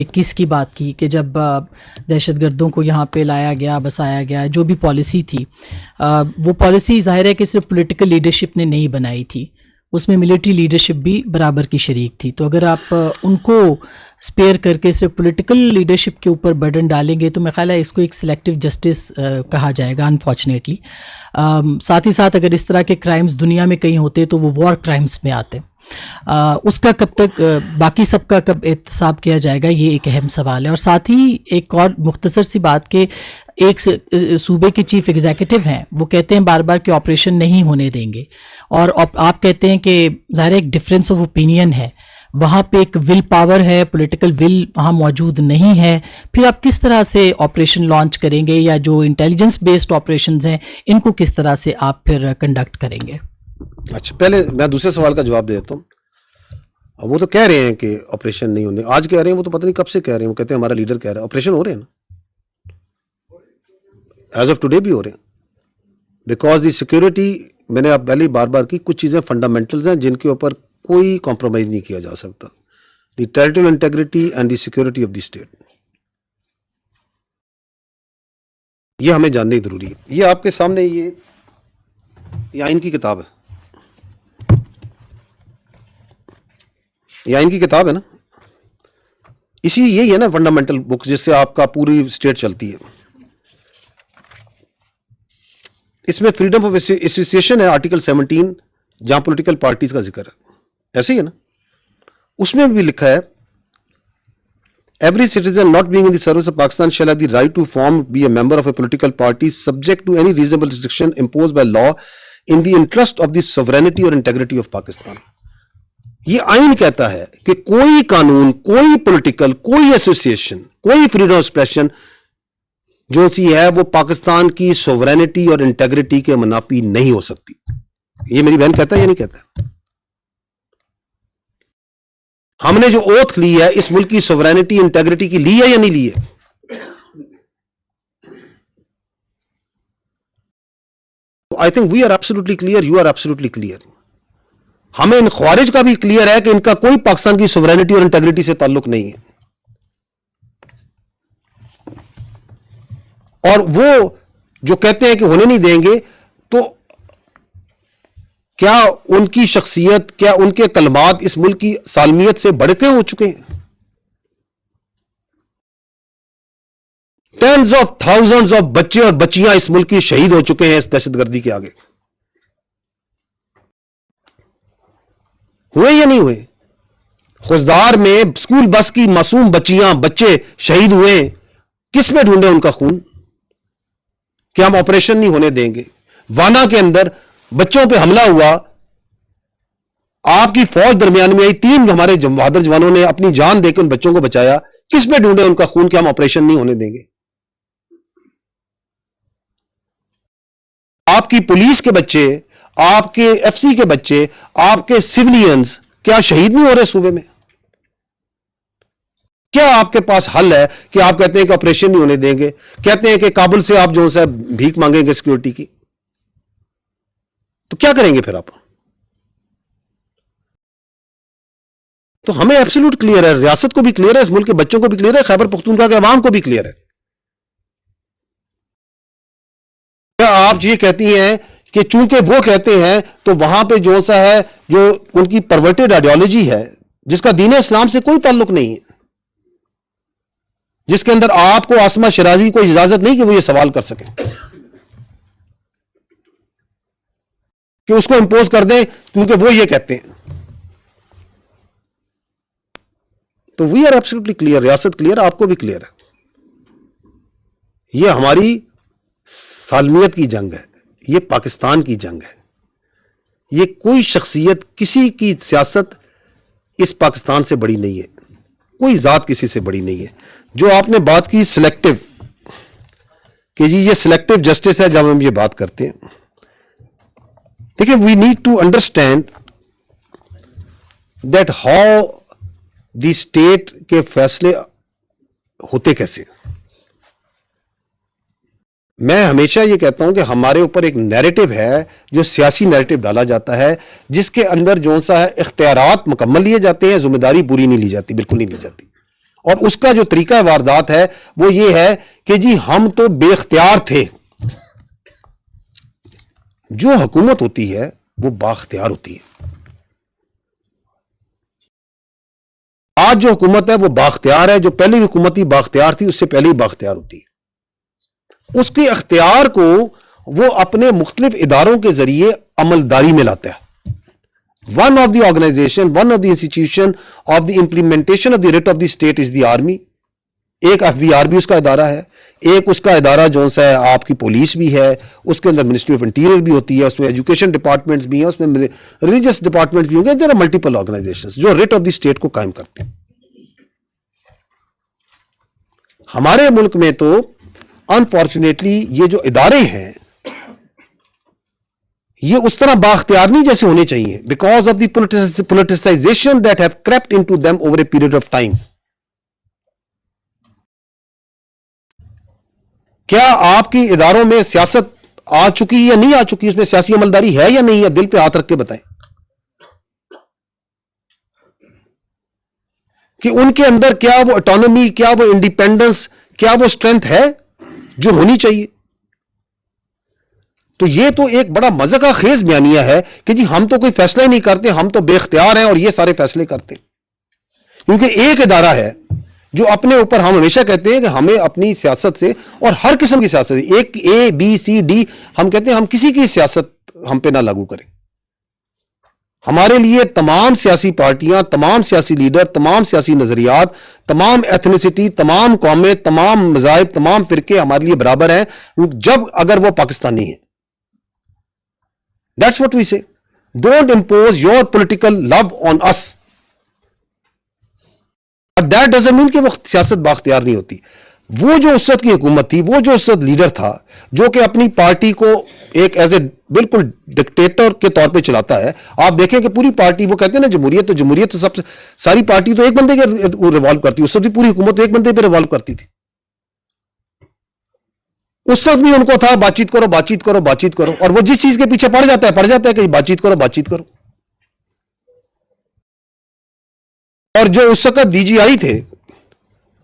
21 کی بات کی کہ جب دہشت گردوں کو یہاں پہ لایا گیا، بسایا گیا، جو بھی پالیسی تھی وہ پالیسی ظاہر ہے کہ صرف پولیٹیکل لیڈرشپ نے نہیں بنائی تھی، اس میں ملٹری لیڈرشپ بھی برابر کی شریک تھی. تو اگر آپ ان کو اسپیئر کر کے صرف پولیٹیکل لیڈرشپ کے اوپر برڈن ڈالیں گے تو میں خیال ہے اس کو ایک سلیکٹیو جسٹس کہا جائے گا انفارچونیٹلی. ساتھ ہی ساتھ اگر اس طرح کے کرائمز دنیا میں کہیں ہوتے تو وہ وار کرائمز میں آتے. اس کا کب تک باقی سب کا کب احتساب کیا جائے گا، یہ ایک اہم سوال ہے. اور ساتھ ہی ایک اور مختصر سی بات کہ ایک صوبے کے چیف ایگزیکٹو ہیں، وہ کہتے ہیں بار بار کہ آپریشن نہیں ہونے دیں گے، اور آپ کہتے ہیں کہ ظاہر ایک ڈفرینس آف اوپینین ہے، وہاں پہ ایک ول پاور ہے، پولیٹیکل ول وہاں موجود نہیں ہے. پھر آپ کس طرح سے آپریشن لانچ کریں گے، یا جو انٹیلیجنس بیسڈ آپریشنز ہیں ان کو کس طرح سے آپ پھر کنڈکٹ کریں گے؟ اچھا، پہلے میں دوسرے سوال کا جواب دے دیتا ہوں. وہ تو کہہ رہے ہیں کہ آپریشن نہیں ہونے، آج کہہ رہے ہیں، وہ تو پتہ نہیں کب سے کہہ رہے ہیں. وہ کہتے ہیں ہمارا لیڈر کہہ رہا ہے. آپریشن ہو رہے ہیں نا، ایز آف ٹوڈے بھی ہو رہے ہیں. بیکاز دی سیکورٹی، میں نے آپ پہلے بار بار کی، کچھ چیزیں فنڈامنٹلز ہیں جن کے اوپر کوئی کمپرومائز نہیں کیا جا سکتا. The territorial integrity and the security of the state, یہ ہمیں جاننا ہی ضروری ہے. یہ آپ کے سامنے یہ آئین کی کتاب ہے، یہ آئین کی کتاب ہے نا، اسی یہی ہے نا فنڈامنٹل بک جس سے آپ کا پوری اسٹیٹ چلتی ہے. اس میں فریڈم آف ایسوسیشن ہے آرٹیکل 17، جہاں پولیٹیکل پارٹیز کا ذکر ہے، ایسے ہی ہے نا. اس میں بھی لکھا ہے every citizen not being in the service of Pakistan shall have the right to form be a member of a political party subject to any reasonable restriction imposed by law in the interest of the sovereignty اور integrity of Pakistan. یہ آئین کہتا ہے کہ کوئی قانون، کوئی political, کوئی ایسوسیشن، کوئی فریڈم آف ایکسپریشن جو سی ہے وہ پاکستان کی سوورینٹی اور انٹیگریٹی کے منافی نہیں ہو سکتی. یہ میری بہن کہتا ہے یا نہیں کہتا ہے؟ ہم نے جو اوتھ لی ہے اس ملک کی سوورینٹی انٹیگریٹی کی لی ہے یا نہیں لی ہے؟ I think we are absolutely clear, you are absolutely clear. ہمیں ان خوارج کا بھی کلیئر ہے کہ ان کا کوئی پاکستان کی سوورینٹی اور انٹیگریٹی سے تعلق نہیں ہے. اور وہ جو کہتے ہیں کہ ہونے نہیں دیں گے، تو کیا ان کی شخصیت، کیا ان کے کلمات اس ملک کی سالمیت سے بڑھ کے ہو چکے ہیں؟ ٹینز آف تھاؤزنڈز آف بچے اور بچیاں اس ملک کی شہید ہو چکے ہیں اس دہشت گردی کے آگے. ہوئے یا نہیں ہوئے؟ خوزدار میں اسکول بس کی معصوم بچیاں، بچے شہید ہوئے. کس میں ڈھونڈے ان کا خون؟ کہ ہم آپریشن نہیں ہونے دیں گے. وانا کے اندر بچوں پہ حملہ ہوا، آپ کی فوج درمیان میں آئی، 3 ہمارے بہادر جوانوں نے اپنی جان دے کے ان بچوں کو بچایا. کس میں ڈھونڈے ان کا خون کہ ہم آپریشن نہیں ہونے دیں گے؟ آپ کی پولیس کے بچے، آپ کے ایف سی کے بچے، آپ کے سیولینز کیا شہید نہیں ہو رہے صوبے میں؟ کیا آپ کے پاس حل ہے کہ آپ کہتے ہیں کہ آپریشن نہیں ہونے دیں گے، کہتے ہیں کہ کابل سے آپ جو ہے بھیک مانگیں گے سیکورٹی کی؟ تو کیا کریں گے پھر آپ؟ تو ہمیں ایبسولوٹ کلیئر ہے، ریاست کو بھی کلیئر ہے، اس ملک کے بچوں کو بھی کلیئر ہے، خیبر پختونخوا کے عوام کو بھی کلیئر ہے. کیا آپ یہ کہتی ہیں کہ چونکہ وہ کہتے ہیں تو وہاں پہ جو سا ہے، جو ان کی پرورٹڈ آئیڈیالوجی ہے جس کا دین اسلام سے کوئی تعلق نہیں ہے، جس کے اندر آپ کو عاصمہ شیرازی کو اجازت نہیں کہ وہ یہ سوال کر سکیں، کہ اس کو امپوز کر دیں کیونکہ وہ یہ کہتے ہیں. تو وی آر ایبسولوٹلی کلیئر، ریاست کلیئر، آپ کو بھی کلیئر ہے. یہ ہماری سالمیت کی جنگ ہے، یہ پاکستان کی جنگ ہے. یہ کوئی شخصیت، کسی کی سیاست اس پاکستان سے بڑی نہیں ہے، کوئی ذات کسی سے بڑی نہیں ہے. جو آپ نے بات کی سلیکٹو، کہ جی یہ سلیکٹو جسٹس ہے جب ہم یہ بات کرتے ہیں، دیکھیں we need to understand that how the state کے فیصلے ہوتے کیسے. میں ہمیشہ یہ کہتا ہوں کہ ہمارے اوپر ایک نیریٹو ہے جو سیاسی نیریٹو ڈالا جاتا ہے، جس کے اندر جو سا ہے اختیارات مکمل لیے جاتے ہیں، ذمہ داری پوری نہیں لی جاتی، بالکل نہیں لی جاتی. اور اس کا جو طریقہ واردات ہے وہ یہ ہے کہ جی ہم تو بے اختیار تھے. جو حکومت ہوتی ہے وہ بااختیار ہوتی ہے. آج جو حکومت ہے وہ بااختیار ہے. جو پہلی حکومت ہی بااختیار تھی اس سے پہلے ہی بااختیار ہوتی ہے. اس کے اختیار کو وہ اپنے مختلف اداروں کے ذریعے عملداری میں لاتا ہے. One of the organization, one of the institution of the implementation of the writ of the state is the army. ایک FBR بھی اس کا ادارہ ہے. ایک اس کا ادارہ جو سا ہے آپ کی پولیس بھی ہے. اس کے اندر منسٹری آف انٹیریئر بھی ہوتی ہے. اس میں ایجوکیشن ڈپارٹمنٹس بھی ہیں. اس میں ریلیجس ڈپارٹمنٹس بھی ہوں گے. دیر آر ملٹیپل آرگنائزیشنز جو ریٹ آف دی اسٹیٹ کو قائم کرتے ہیں. ہمارے ملک میں تو انفارچونیٹلی یہ جو ادارے ہیں یہ اس طرح بااختیار نہیں جیسے ہونے چاہیے, because of the politicisation that have crept into them over a period of time. کیا آپ کی اداروں میں سیاست آ چکی یا نہیں آ چکی؟ اس میں سیاسی عملداری ہے یا نہیں ہے؟ دل پہ ہاتھ رکھ کے بتائیں کہ ان کے اندر کیا وہ اٹانومی, کیا وہ انڈیپینڈنس, کیا وہ اسٹرینتھ ہے جو ہونی چاہیے؟ تو یہ تو ایک بڑا مذاق خیز بیانیہ ہے کہ جی ہم تو کوئی فیصلہ ہی نہیں کرتے, ہم تو بے اختیار ہیں اور یہ سارے فیصلے کرتے ہیں. کیونکہ ایک ادارہ ہے جو اپنے اوپر, ہم ہمیشہ کہتے ہیں کہ ہمیں اپنی سیاست سے, اور ہر قسم کی سیاست, ایک ABCD, ہم کہتے ہیں ہم کسی کی سیاست ہم پہ نہ لاگو کریں. ہمارے لیے تمام سیاسی پارٹیاں, تمام سیاسی لیڈر, تمام سیاسی نظریات, تمام ایتھنیسٹی, تمام قومیں, تمام مذاہب, تمام فرقے ہمارے لیے برابر ہیں جب اگر وہ پاکستانی ہیں. That's what we say. Don't impose your political love on us. But that doesn't mean کہ وہ سیاست بااختیار نہیں ہوتی. وہ جو اس وقت کی حکومت تھی, وہ جو اس وقت لیڈر تھا جو کہ اپنی پارٹی کو ایک ایز اے بالکل ڈکٹیٹر کے طور پہ چلاتا ہے. آپ دیکھیں کہ پوری پارٹی, وہ کہتے ہیں نا جمہوریت تو سب سے, ساری پارٹی تو ایک بندے کے ریوالو کرتی ہے. اس وقت بھی پوری حکومت تو ایک بندے پہ ریوالو کرتی تھی. اس وقت بھی ان کو تھا بات چیت کرو, بات چیت کرو, بات چیت کرو, اور وہ جس چیز کے پیچھے پڑ جاتا ہے کہ بات چیت کرو, بات چیت کرو. اور جو اس وقت DGI تھے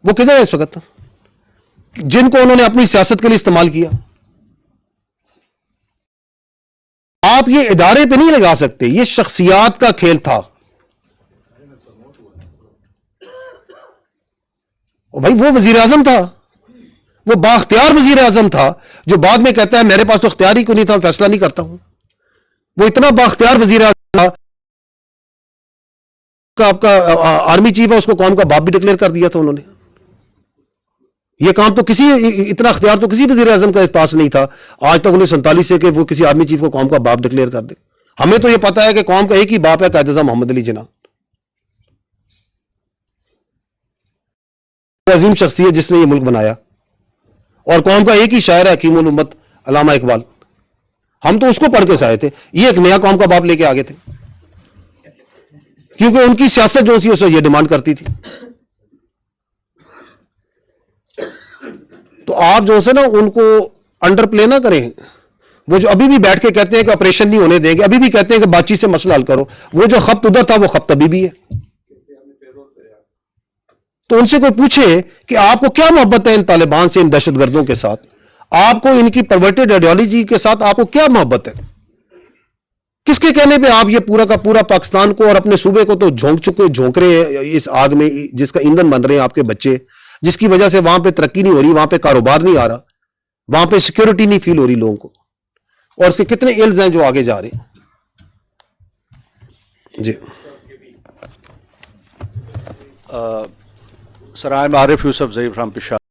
وہ کدھر ہے اس وقت, جن کو انہوں نے اپنی سیاست کے لیے استعمال کیا. آپ یہ ادارے پہ نہیں لگا سکتے, یہ شخصیات کا کھیل تھا. بھائی وہ وزیر اعظم تھا, وہ بااختیار وزیر اعظم تھا جو بعد میں کہتا ہے میرے پاس تو اختیار ہی کوئی نہیں تھا, فیصلہ نہیں کرتا ہوں. وہ اتنا بااختیار وزیر اعظم تھا کہ آپ کا آرمی چیف ہے اس کو قوم کا باپ بھی ڈکلیئر کر دیا تھا انہوں نے. یہ کام تو کسی, اتنا اختیار تو کسی وزیر اعظم کا پاس نہیں تھا آج تک 1947 سے کہ وہ کسی آرمی چیف کو قوم کا باپ ڈکلیئر کر دے. ہمیں تو یہ پتا ہے کہ قوم کا ایک ہی باپ ہے, قائد اعظم محمد علی جناح. وہ عظیم شخصیت جس نے یہ ملک بنایا, اور قوم کا ایک ہی شاعر ہے حکیم الامت علامہ اقبال. ہم تو اس کو پڑھ کے سائے تھے, یہ ایک نیا قوم کا باپ لے کے آگے تھے, کیونکہ ان کی سیاست جو سی اس یہ ڈیمانڈ کرتی تھی. تو آپ جو ہے نا ان کو انڈر پلے نہ کریں. وہ جو ابھی بھی بیٹھ کے کہتے ہیں کہ آپریشن نہیں ہونے دیں گے, ابھی بھی کہتے ہیں کہ بات چیت سے مسئلہ حل کرو, وہ جو خبط ادھر تھا وہ خبط ابھی بھی ہے. تو ان سے کوئی پوچھے کہ آپ کو کیا محبت ہے ان طالبان سے, ان دہشت گردوں کے ساتھ, آپ کو ان کی پرورٹڈ آئیڈیالوجی کے ساتھ آپ کو کیا محبت ہے؟ کس کے کہنے پہ آپ یہ پورا کا پورا پاکستان کو اور اپنے صوبے کو تو جھونک رہے ہیں اس آگ میں, جس کا ایندھن بن رہے ہیں آپ کے بچے, جس کی وجہ سے وہاں پہ ترقی نہیں ہو رہی, وہاں پہ کاروبار نہیں آ رہا, وہاں پہ سیکیورٹی نہیں فیل ہو رہی لوگوں کو, اور اس کے کتنے ایلز ہیں جو آگے جا رہے ہیں. جی Sir, I'm Arif Yusuf Zaid from Peshawar.